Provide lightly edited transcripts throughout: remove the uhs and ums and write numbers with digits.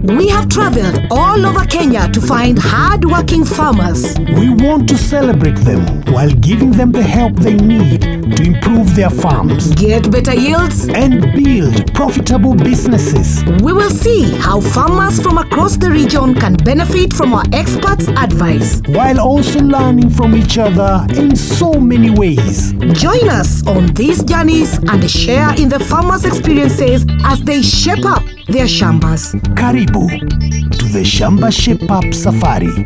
We have traveled all over Kenya to find hard-working farmers. We want to celebrate them while giving them the help they need to improve their farms, Get better yields. and build profitable businesses. We will see how farmers from across the region can benefit from our experts' advice. While also learning from each other in so many ways. Join us on these journeys and share in the farmers' experiences as they shape up their shambas. Karibu to the Shamba Shape Up Safari.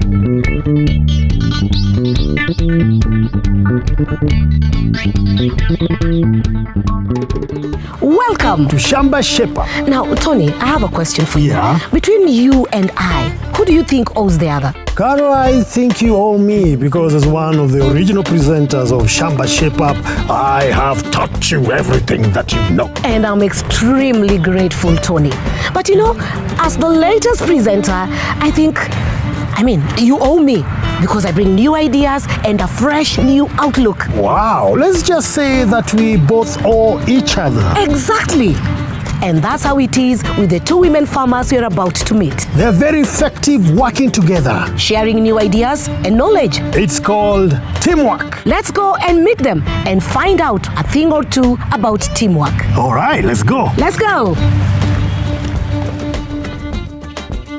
Welcome. To Shamba Shape Up. Now, Tony, I have a question for you. Yeah? Between you and I, who do you think owes the other? Caro, I think you owe me because as one of the original presenters of Shamba Shape Up, I have taught you everything that you know. And I'm extremely grateful, Tony. But you know, as the latest presenter, you owe me because I bring new ideas and a fresh new outlook. Wow, let's just say that we both owe each other. Exactly. And that's how it is with the two women farmers we're about to meet. They're very effective working together. Sharing new ideas and knowledge. It's called teamwork. Let's go and meet them and find out a thing or two about teamwork. All right, let's go. Let's go.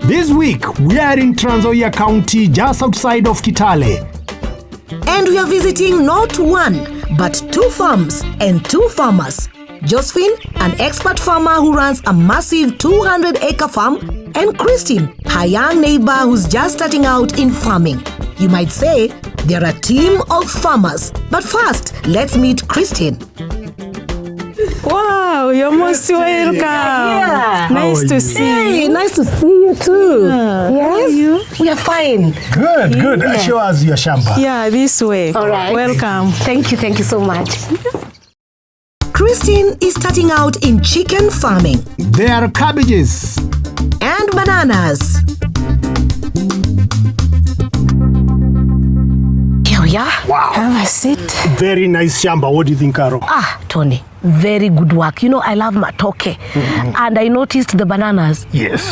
This week, we are in Trans-Nzoia County, just outside of Kitale. And we are visiting not one, but two farms and two farmers. Josephine, an expert farmer who runs a massive 200-acre farm, and Christine, her young neighbor who's just starting out in farming. You might say they're a team of farmers. But first, let's meet Christine. Wow, you're most welcome. Yeah. Nice to see Hey, you. nice to see you too. How are Yes, you? we are fine. Good. Yes. Show us your shamba. Yeah, this way. All right. Welcome. Thank you so much. Christine is starting out in chicken farming There are cabbages. and bananas. Here we are. Wow. Have a seat. Very nice shamba. What do you think, Caro? Tony, very good work. You know, I love matoke. And I noticed the bananas. Yes.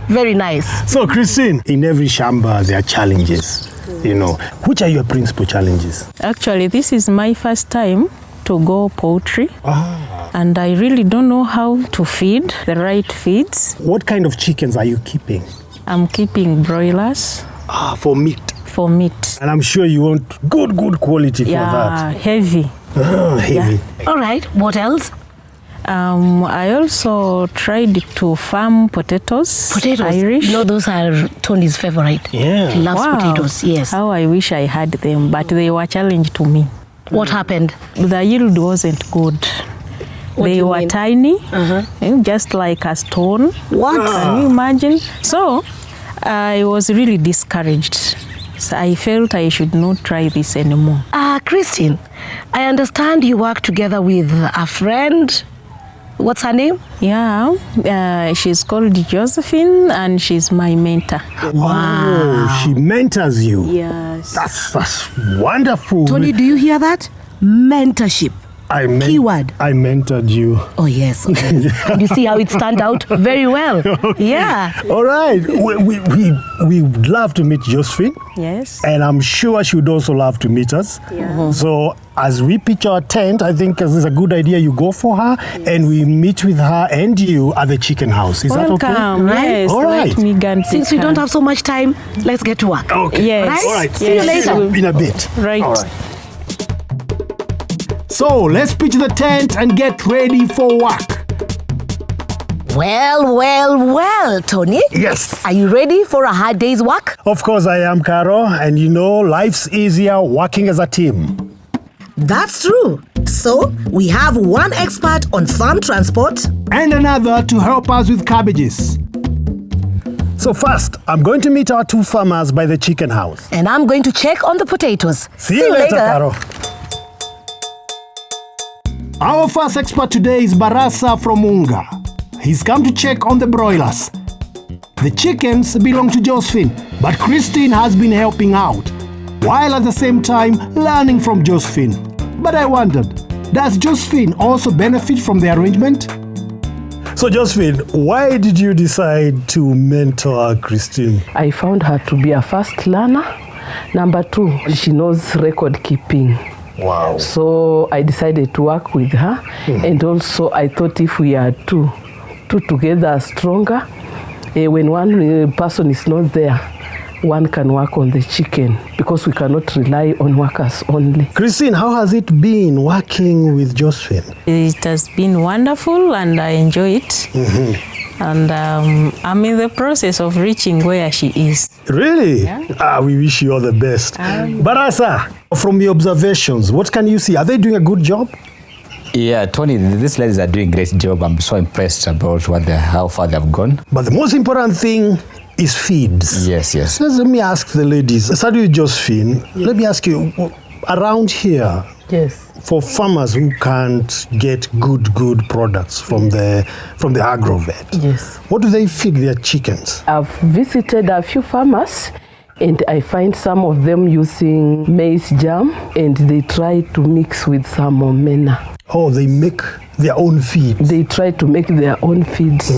Very nice. So, Christine, in every shamba, there are challenges. You know, which are your principal challenges? Actually, this is my first time to go poultry. And I really don't know how to feed the right feeds. What kind of chickens are you keeping? I'm keeping broilers For meat. for meat. And I'm sure you want good quality for Yeah, heavy. that. Heavy. All right, what else? I also tried to farm potatoes. Potatoes. Irish. You know, those are Tony's favorite. Yeah. He loves Wow. potatoes, yes. How I wish I had them, but they were challenge to me. What happened? The yield wasn't good. What do They you were mean? tiny, just like a stone. What? Can you imagine? So I was really discouraged. So I felt I should not try this anymore. Christine, I understand you work together with a friend. What's her name? Yeah, she's called Josephine and she's my mentor. Oh, she mentors you. Yes. That's wonderful. Tony, do you hear that? Mentorship. Keyword. I mentored you. Oh, yes. Okay. And you see how it turned out very well. Yeah. All right. We would love to meet Josephine. Yes. And I'm sure she would also love to meet us. Yeah. So as we pitch our tent, I think it's a good idea you go for her and we meet with her and you at the chicken house. Is that okay? Welcome. Yes. All right. Let me go and Since pick we don't her. have so much time, let's get to work. Okay. Yes. Right? All right. See you later. In a bit. Right. All right. So let's pitch the tent and get ready for work. Well, Tony. Yes. Are you ready for a hard day's work? Of course I am, Caro. And you know, life's easier working as a team. That's true. So, we have one expert on farm transport. And another to help us with cabbages. So first, I'm going to meet our two farmers by the chicken house. And I'm going to check on the potatoes. See you later, Caro. Our first expert today is Barasa from Unga. He's come to check on the broilers. The chickens belong to Josephine, but Christine has been helping out, while at the same time learning from Josephine. But I wondered, does Josephine also benefit from the arrangement? So Josephine, why did you decide to mentor Christine? I found her to be a fast learner. Number 2, she knows record keeping. Wow. So I decided to work with her. And also I thought if we are two together are stronger. When one person is not there, one can work on the chicken because we cannot rely on workers only. Christine, how has it been working with Josephine? It has been wonderful and I enjoy it. And I'm in the process of reaching where she is. Really? Yeah. We wish you all the best. Barasa, from your observations, what can you see? Are they doing a good job? Yeah, Tony, these ladies are doing a great job. I'm so impressed about how far they've gone. But the most important thing is feeds. Yes, yes. Let me ask the ladies. Starting with Josephine, let me ask you, around here, Yes. for farmers who can't get good products from the agrovet, Yes. what do they feed their chickens? I've visited a few farmers and I find some of them using maize jam and they try to mix with some omena. Oh, they make their own feed. They try to make their own feeds.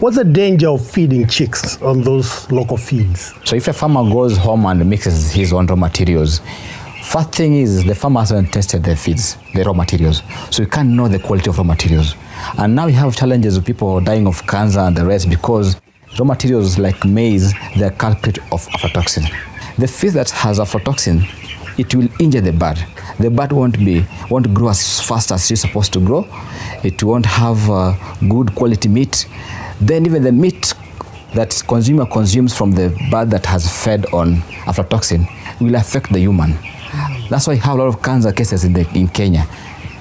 What's the danger of feeding chicks on those local feeds? So if a farmer goes home and mixes his own raw materials, first thing is the farmer hasn't tested the feeds, the raw materials. So you can't know the quality of raw materials. And now we have challenges of people dying of cancer and the rest because raw materials like maize, they're culprit of aflatoxin. The feed that has aflatoxin, it will injure the bird. The bird won't grow as fast as it's supposed to grow. It won't have good quality meat. Then even the meat that consumer consumes from the bird that has fed on aflatoxin will affect the human. That's why we have a lot of cancer cases in Kenya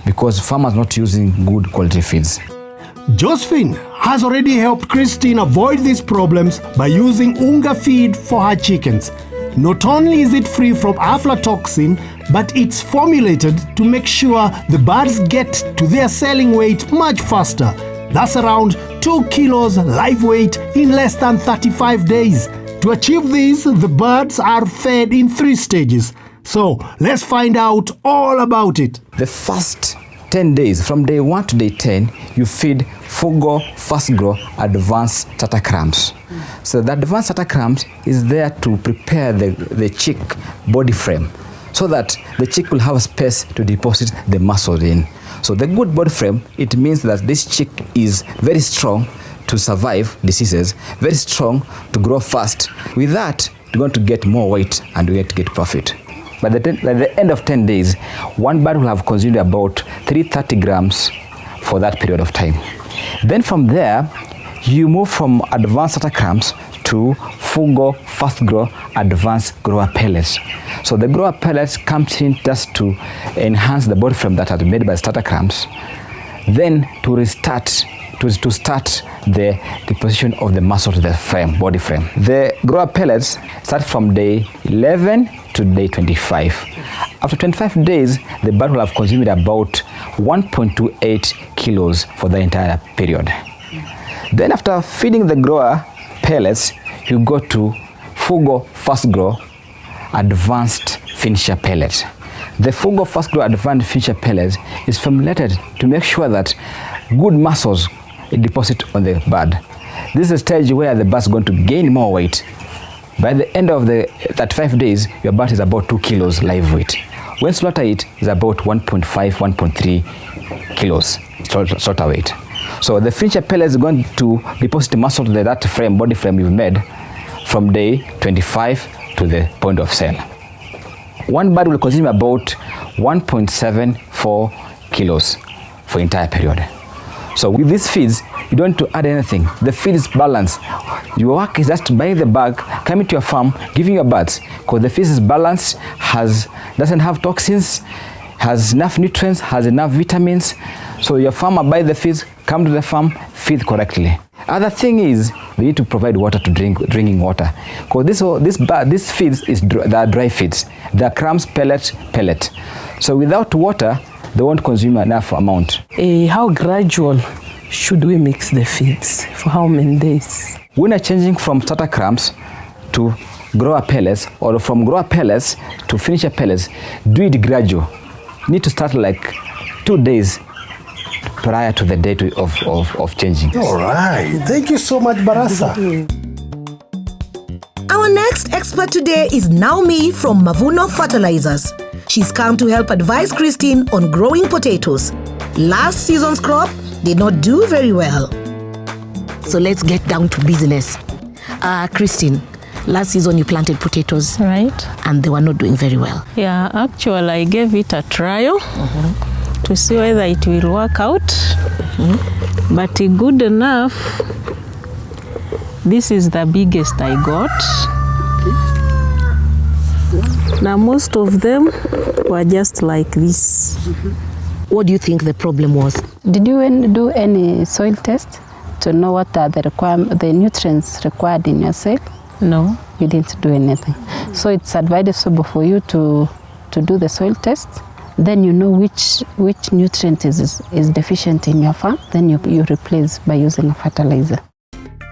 because farmers not using good quality feeds. Josephine has already helped Christine avoid these problems by using unga feed for her chickens. Not only is it free from aflatoxin, but it's formulated to make sure the birds get to their selling weight much faster. That's around 2 kilos live weight in less than 35 days. To achieve this, the birds are fed in 3 stages. So let's find out all about it. The first 10 days, from day 1 to day 10, you feed Fugo Fast Grow Advanced Starter Crumbs. So that advanced starter crumbs is there to prepare the chick body frame so that the chick will have a space to deposit the muscle in. So the good body frame, it means that this chick is very strong to survive diseases, very strong to grow fast. With that, you're going to get more weight and you're going to get profit. By the end of 10 days, one bird will have consumed about 330 grams for that period of time. Then from there, you move from advanced starter crumbs to Fugo Fast Grow Advanced Grower Pellets. So the grower pellets comes in just to enhance the body frame that has been made by starter crumbs. Then to start the deposition of the muscle to the frame, body frame. The grower pellets start from day 11 to day 25. After 25 days, the bird will have consumed about 1.28 kilos for the entire period. Then after feeding the grower pellets, you go to Fugo Fast Grow Advanced Finisher Pellet. The Fugo Fast Grow Advanced Finisher Pellet is formulated to make sure that good muscles deposit on the bird. This is a stage where the bird is going to gain more weight. By the end of the 35 days, your bird is about 2 kilos live weight. When slaughter it is about 1.5, 1.3 kilos slaughter weight. So the finisher pellet is going to deposit the muscle to that frame, body frame you've made from day 25 to the point of sale. One bird will consume about 1.74 kilos for entire period. So with these feeds, you don't need to add anything. The feed is balanced. Your work is just to buy the bag, coming to your farm, giving your birds, because the feed is balanced, doesn't have toxins, has enough nutrients, has enough vitamins. So your farmer buy the feeds, come to the farm, feed correctly. Other thing is, they need to provide water to drinking water. Because this feeds they are dry feeds. They are crumbs, pellet. So without water, they won't consume enough amount. How gradual should we mix the feeds? For how many days? When you're changing from starter crumbs to grower pellets, or from grower pellets to finisher pellets, do it gradual. You need to start like 2 days prior to the date of changing. All right. Thank you so much, Barasa. Our next expert today is Naomi from Mavuno Fertilizers. She's come to help advise Christine on growing potatoes. Last season's crop did not do very well. So let's get down to business. Christine, last season you planted potatoes. Right. And they were not doing very well. Yeah, actually I gave it a trial to see whether it will work out. But good enough. This is the biggest I got. Now most of them were just like this. What do you think the problem was? Did you do any soil test to know what are the nutrients required in your soil? No. You didn't do anything. So it's advisable for you to do the soil test. Then you know which nutrient is deficient in your farm. Then you replace by using a fertilizer.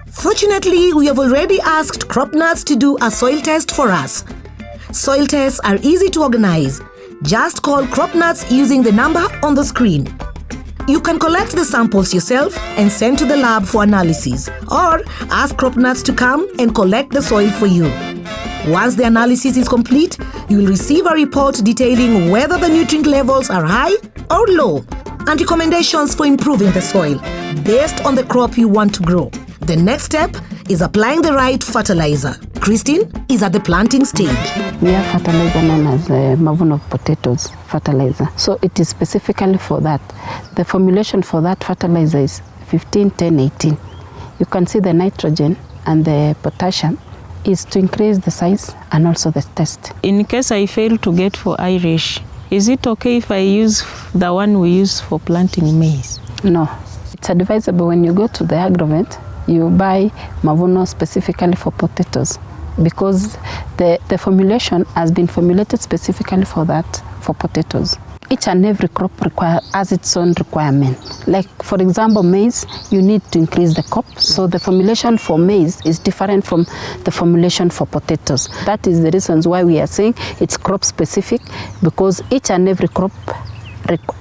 Fortunately, we have already asked crop nuts to do a soil test for us. Soil tests are easy to organize. Just call crop nuts using the number on the screen. You can collect the samples yourself and send to the lab for analysis, or ask crop nuts to come and collect the soil for you. Once the analysis is complete, you will receive a report detailing whether the nutrient levels are high or low and recommendations for improving the soil based on the crop you want to grow. The next step is applying the right fertilizer. Christine is at the planting stage. We have fertilizer known as Mavuno potatoes fertilizer. So it is specifically for that. The formulation for that fertilizer is 15, 10, 18. You can see the nitrogen and the potassium is to increase the size and also the taste. In case I fail to get for Irish, is it okay if I use the one we use for planting maize? No. It's advisable when you go to the agrovet, you buy Mavuno specifically for potatoes, because the formulation has been formulated specifically for that, for potatoes. Each and every crop has its own requirement. Like for example, maize, you need to increase the crop. So the formulation for maize is different from the formulation for potatoes. That is the reasons why we are saying it's crop specific, because each and every crop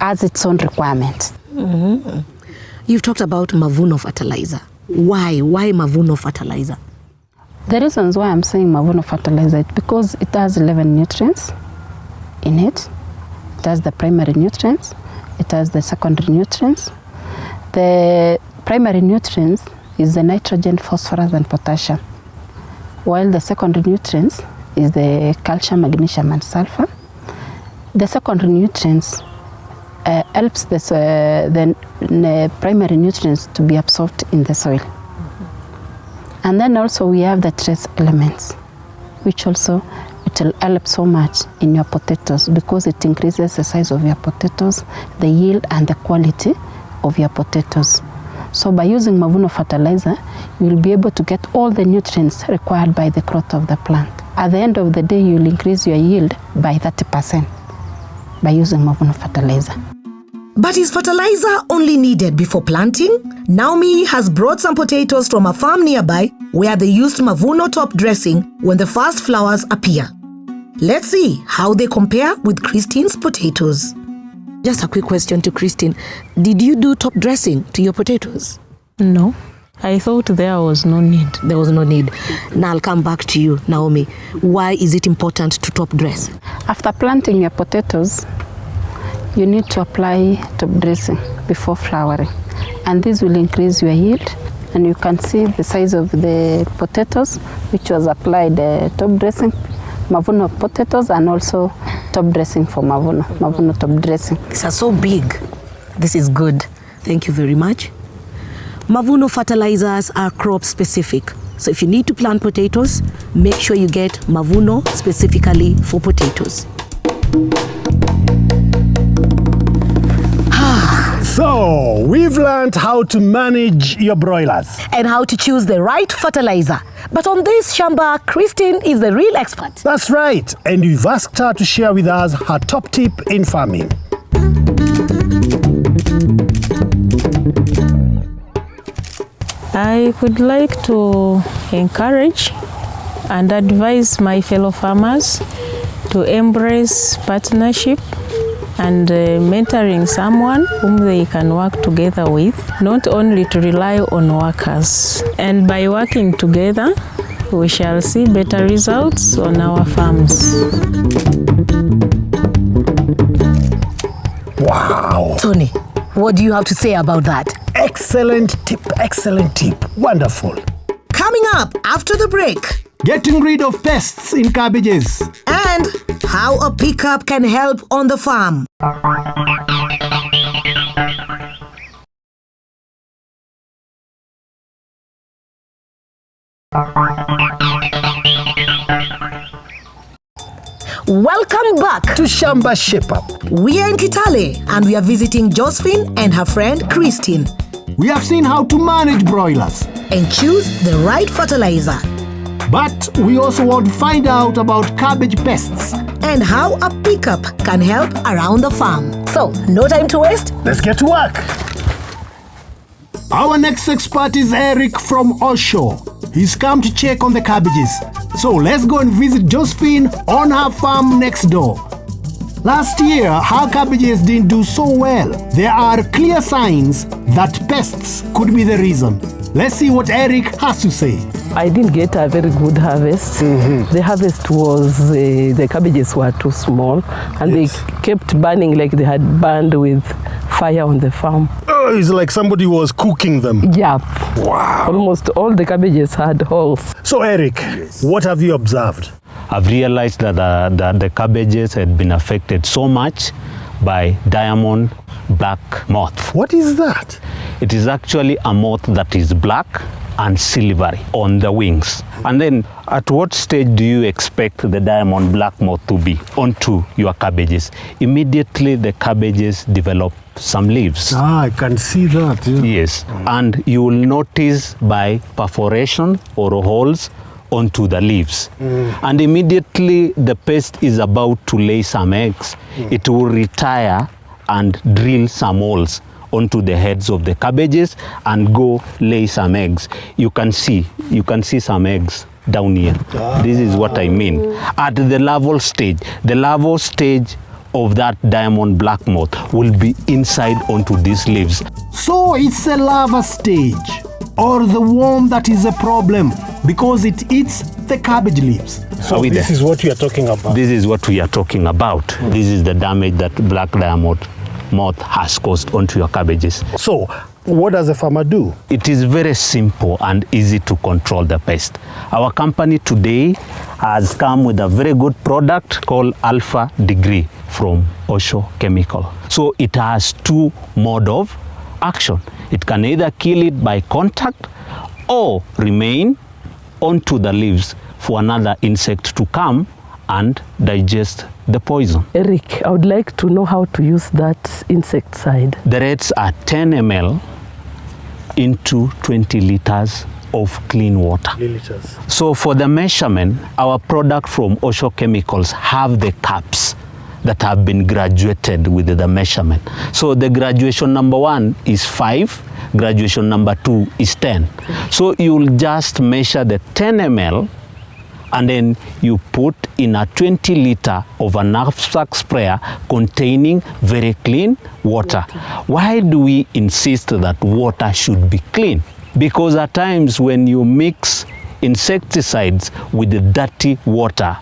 has its own requirement. You've talked about Mavuno fertilizer. Why Mavuno fertilizer? The reasons why I'm saying Mavuno fertilizer is because it has 11 nutrients in it. It has the primary nutrients, it has the secondary nutrients. The primary nutrients is the nitrogen, phosphorus and potassium, while the secondary nutrients is the calcium, magnesium and sulfur. The secondary nutrients helps the primary nutrients to be absorbed in the soil. And then also we have the trace elements, which also it will help so much in your potatoes, because it increases the size of your potatoes, the yield and the quality of your potatoes. So by using Mavuno fertilizer, you will be able to get all the nutrients required by the growth of the plant. At the end of the day, you will increase your yield by 30% by using Mavuno fertilizer. But is fertilizer only needed before planting? Naomi has brought some potatoes from a farm nearby where they used Mavuno top dressing when the first flowers appear. Let's see how they compare with Christine's potatoes. Just a quick question to Christine. Did you do top dressing to your potatoes? No. I thought there was no need. There was no need. Now I'll come back to you, Naomi. Why is it important to top dress? After planting your potatoes, you need to apply top dressing before flowering. And this will increase your yield. And you can see the size of the potatoes, which was applied top dressing, Mavuno potatoes, and also top dressing for Mavuno top dressing. These are so big. This is good. Thank you very much. Mavuno fertilizers are crop specific. So if you need to plant potatoes, make sure you get Mavuno specifically for potatoes. So, we've learned how to manage your broilers. And how to choose the right fertilizer. But on this, Shamba, Christine is the real expert. That's right. And we've asked her to share with us her top tip in farming. I would like to encourage and advise my fellow farmers to embrace partnership and mentoring someone whom they can work together with, not only to rely on workers. And by working together, we shall see better results on our farms. Wow. Tony, what do you have to say about that? Excellent tip. Wonderful. Coming up after the break, Getting rid of pests in cabbages. and how a pickup can help on the farm. Welcome back. To Shamba Shape Up. We are in Kitale and we are visiting Josephine and her friend Christine We have seen how to manage broilers. and choose the right fertilizer But we also want to find out about cabbage pests. and how a pickup can help around the farm. So, no time to waste. Let's get to work. Our next expert is Eric from Osho. He's come to check on the cabbages. So let's go and visit Josephine on her farm next door. Last year, her cabbages didn't do so well. There are clear signs that pests could be the reason. Let's see what Eric has to say. I didn't get a very good harvest. The harvest was, the cabbages were too small and they kept burning like they had burned with fire on the farm. Oh, it's like somebody was cooking them. Yep. Wow. Almost all the cabbages had holes. So Eric, what have you observed? I've realized that the cabbages had been affected so much by diamond black moth. What is that? It is actually a moth that is black and silvery on the wings. And then at what stage do you expect the diamond black moth to be onto your cabbages? Immediately the cabbages develop some leaves. I can see that. Yes, and you will notice by perforation or holes onto the leaves. And immediately the pest is about to lay some eggs, it will retire and drill some holes onto the heads of the cabbages and go lay some eggs. You can see some eggs down here. This is what I mean. At the larval stage of that diamond black moth will be inside onto these leaves. So it's a larva stage or the worm that is a problem because it eats the cabbage leaves. Are we there? This is what we are talking about. This is what we are talking about. This is the damage that black diamond moth has caused onto your cabbages. So what does a farmer do? It is very simple and easy to control the pest. Our company today has come with a very good product called Alpha Degree from Osho Chemical. So it has two modes of action. It can either kill it by contact or remain onto the leaves for another insect to come and digest the poison. Eric, I would like to know how to use that insecticide. The rates are 10 ml into 20 liters of clean water. So for the measurement, our product from Osho Chemicals have the caps that have been graduated with the measurement. So the graduation number 1 is 5, graduation number 2 is 10. So you'll just measure the 10 ml and then you put in a 20 liter of a knapsack sprayer containing very clean water. Why do we insist that water should be clean? Because at times when you mix insecticides with the dirty water,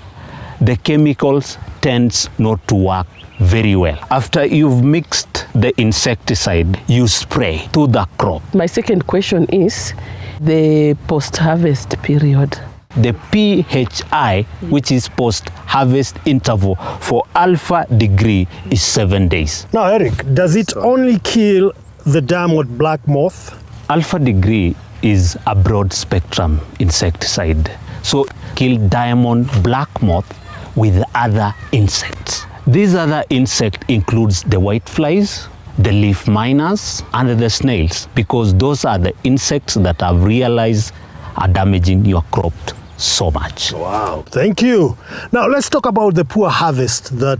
the chemicals tends not to work very well. After you've mixed the insecticide, you spray to the crop. My second question is the post-harvest period. The PHI, which is post-harvest interval for Alpha Degree, is 7 days. Now Eric, does it only kill the diamond black moth? Alpha Degree is a broad spectrum insecticide. So kill diamond black moth with other insects. These other insect includes the whiteflies, the leaf miners, and the snails, because those are the insects that I've realized are damaging your crop so much. Wow, thank you. Now let's talk about the poor harvest that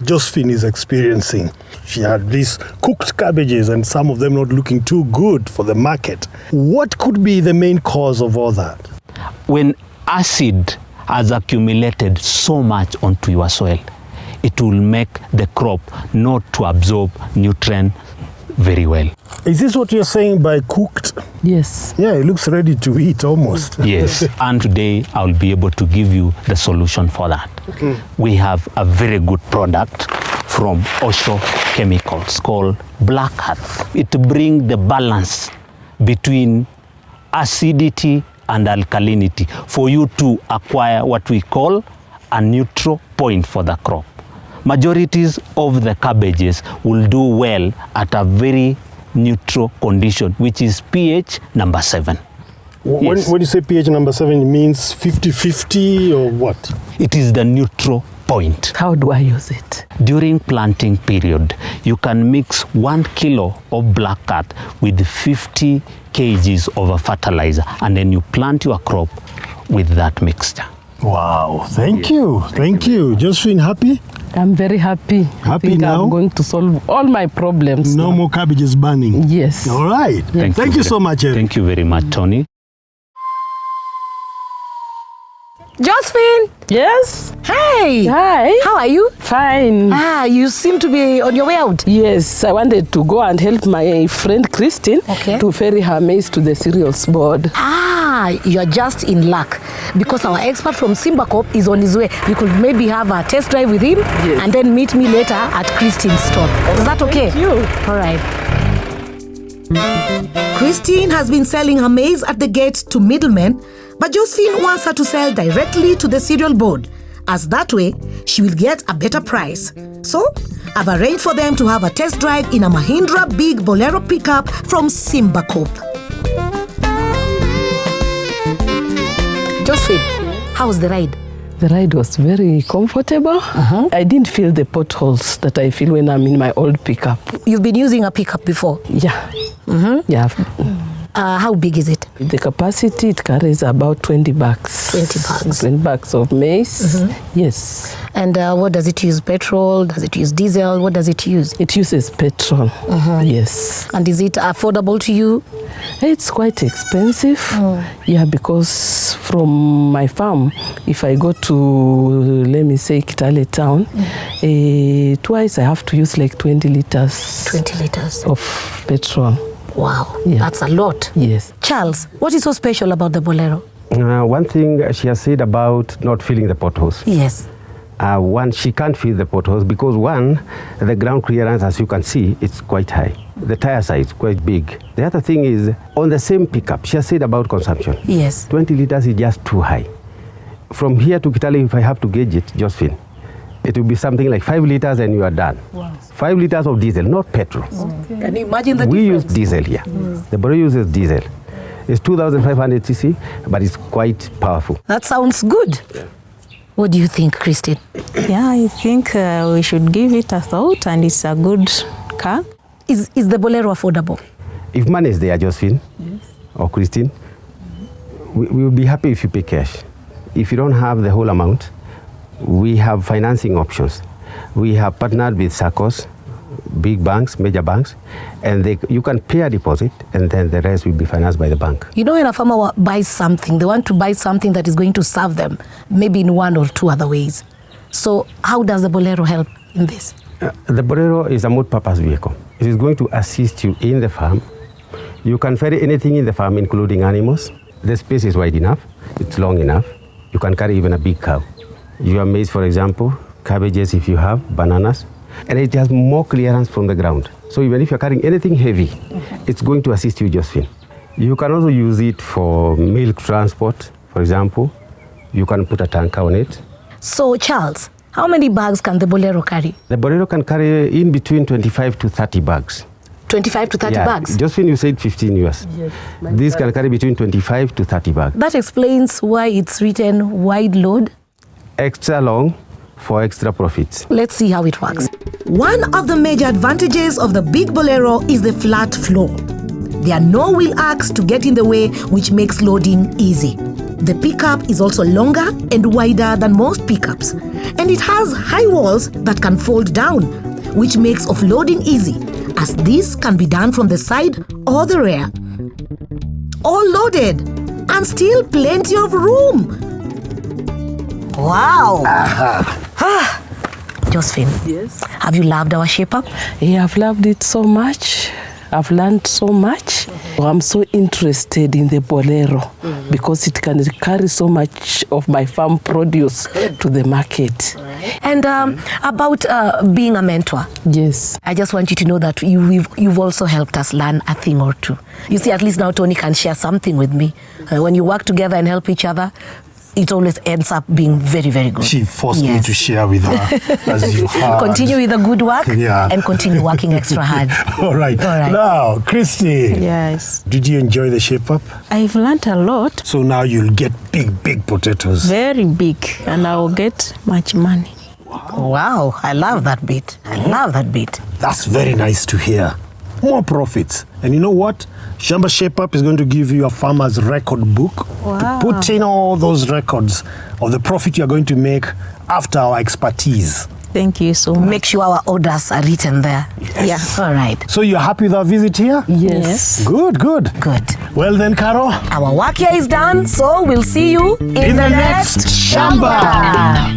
Josephine is experiencing. She had these cooked cabbages and some of them not looking too good for the market. What could be the main cause of all that? When acid has accumulated so much onto your soil, it will make the crop not to absorb nutrient very well. Is this what you're saying by cooked? Yes. Yeah, it looks ready to eat almost. Yes, and today I'll be able to give you the solution for that. We have a very good product from Osho Chemicals called Black Earth. It brings the balance between acidity and alkalinity for you to acquire what we call a neutral point for the crop. Majorities of the cabbages will do well at a very neutral condition, which is pH number 7. When you say pH number 7, it means 50-50 or what? It is the neutral point. How do I use it? During planting period, you can mix 1 kilo of black earth with 50 kgs of a fertilizer, and then you plant your crop with that mixture. Wow, thank you. Thank you. Josephine, happy? I'm very happy. Happy I think now? I'm going to solve all my problems. No more cabbages burning. Yes. All right. Thank you so much, Eric. Thank you very much, Tony. Josephine! Yes. Hey! Hi. How are you? Fine. You seem to be on your way out. Yes, I wanted to go and help my friend Christine to ferry her maize to the cereals board. You're just in luck because our expert from Shamba is on his way. You could maybe have a test drive with him and then meet me later at Christine's store. Is that okay? Thank you. All right. Christine has been selling her maize at the gate to middlemen, but Josephine wants her to sell directly to the cereal board, as that way she will get a better price. So, I've arranged for them to have a test drive in a Mahindra big Bolero pickup from Shamba. Josephine, how was the ride? The ride was very comfortable. I didn't feel the potholes that I feel when I'm in my old pickup. You've been using a pickup before? Yeah. Yeah. How big is it? The capacity, it carries about 20 bags. 20 bags. 20 bags of maize. Yes. And what does it use? Petrol? Does it use diesel? What does it use? It uses petrol. Yes. And is it affordable to you? It's quite expensive. Yeah, because from my farm, if I go to, let me say, Kitale town, twice I have to use like 20 liters. 20 liters. Of petrol. Wow, Yeah. that's a lot. Yes. Charles, what is so special about the Bolero? One thing she has said about not filling the potholes. Yes. One, she can't fill the potholes because one, the ground clearance, as you can see, it's quite high. The tire size quite big. The other thing is, on the same pickup, she has said about consumption. Yes. 20 liters is just too high. From here to Kitale, if I have to gauge it, Josephine, it will be something like 5 liters and you are done. Wow. 5 liters of diesel, not petrol. Okay. Can you imagine the We use difference? diesel here. The Broiler uses diesel. It's 2,500 cc, but it's quite powerful. That sounds good. Yeah. What do you think, Christine? Yeah, I think we should give it a thought, and it's a good car. Is the Bolero affordable? If money is there, Josephine, or Christine, we will be happy if you pay cash. If you don't have the whole amount, we have financing options. We have partnered with SACCOs, big banks, major banks, and you can pay a deposit and then the rest will be financed by the bank. You know, when a farmer buys something, they want to buy something that is going to serve them, maybe in one or two other ways. So how does the Bolero help in this? The Bolero is a multi-purpose vehicle. It is going to assist you in the farm. You can ferry anything in the farm, including animals. The space is wide enough. It's long enough. You can carry even a big cow. You have maize, for example, cabbages if you have, bananas, and it has more clearance from the ground. So even if you're carrying anything heavy, it's going to assist you, Josephine. You can also use it for milk transport, for example. You can put a tanker on it. So, Charles, how many bags can the Bolero carry? The Bolero can carry in between 25 to 30 bags. 25 to 30 bags? Josephine, you said 15 years. Yes. This can carry between 25 to 30 bags. That explains why it's written wide load. Extra long for extra profits. Let's see how it works. One of the major advantages of the big Bolero is the flat floor. There are no wheel arcs to get in the way, which makes loading easy. The pickup is also longer and wider than most pickups, and it has high walls that can fold down, which makes offloading easy, as this can be done from the side or the rear. All loaded, and still plenty of room. Wow! Josephine. Yes. Have you loved our shape up? Yeah, I've loved it so much. I've learned so much. I'm so interested in the bolero because it can carry so much of my farm produce to the market. And about being a mentor. Yes. I just want you to know that you've also helped us learn a thing or two. You see, at least now Tony can share something with me. When you work together and help each other, it always ends up being very, very good. She forced me to share with her, as you heard. Continue with the good work Yeah. and continue working extra hard. All right. All right. Now, Christy, Yes. did you enjoy the shape up? I've learned a lot. So now you'll get big potatoes. Very big. And I will get much money. Wow, I love that bit. I love that bit. That's very nice to hear. More profits. And you know what? Shamba Shape Up is going to give you a farmer's record book to put in all those records of the profit you're going to make after our expertise. Thank you so much. Make sure our orders are written there. Yes. Yeah. All right. So you're happy with our visit here? Yes. Good. Good. Well then, Caro, Our work here is done, so we'll see you in the next Shamba.